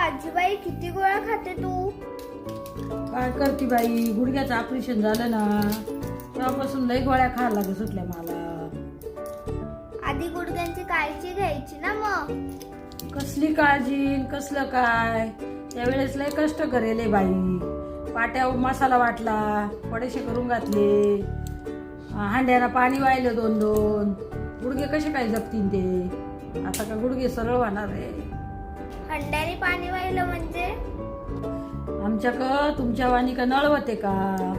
आजीबाई किती गोळ्या खाते तू? काय करते बाई, गुडघ्याचं ऑपरेशन झालं ना तेव्हापासून लई गोळ्या खायला लागत सुटल्या मला. आधी गुडघ्यांची काळजी घ्यायची ना मग. कसली काळजी कसलं काय, त्यावेळेस लय कष्ट करेले बाई. पाट्यावर मसाला वाटला, पडेशे करून घातले, हांड्याला पाणी वाहिलं 2-2. गुडघे कसे काय जगतील ते? आता का गुडघे सरळ होणार आहे? हंड्याने पाणी वाहिलं म्हणजे? आमच्याकडं तुमच्या वाणी का नळ होते का?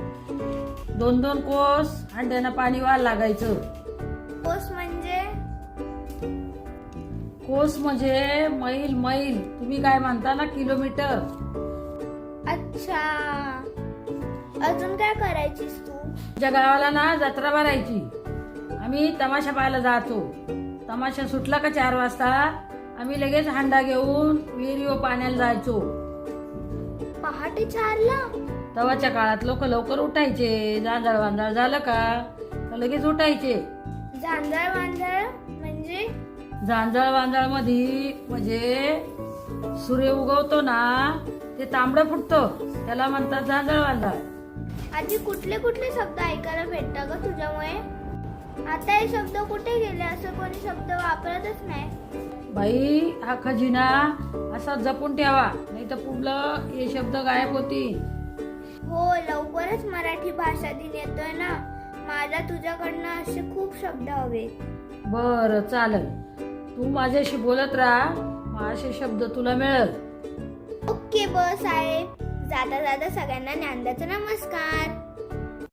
2-2 कोस हांड्यानं पाणी व्हायला लागायचं. कोस म्हणजे? कोस म्हणजे मैल. तुम्ही काय म्हणता ना, किलोमीटर. अच्छा, अजून काय करायचीस तू? तुमच्या गावाला ना जत्रा भरायची. आम्ही तमाशा पाहायला जातो. तमाशा सुटला का 4 वाजता आम्ही लगेच हांडा घेऊन विहिरीवर पाण्याला जायचो. पहाटे 4ला? तवाच्या काळात लोक लवकर उठायचे. जांजळ वांजळ झालं का लगेच उठायचे. जांजळ वांजळ म्हणजे? जांजळ वांजळ मध्ये म्हणजे सूर्य उगवतो ना, ते तांबडं फुटतं, त्याला म्हणतात जांजळ वांजळ. आधी कुठले कुठले शब्द ऐकायला भेटतात ग तुझ्यामुळे? आता हे शब्द कुठे गेले? असं कोणी शब्द वापरतच नाही. बाई, हा खजिना असा जपून ठेवा, नाही तर पुढलं हे शब्द गायब होतील. हो, लवकरच मराठी भाषा दिन येतोय ना. मला तुझ्याकडनं असे खूप शब्द हवे. बरं, चालेल. तू माझ्याशी बोलत राहा, मग असे शब्द तुला मिळेल. ओके बस साहेब. जाता जाता सगळ्यांना ज्ञानदाचा नमस्कार.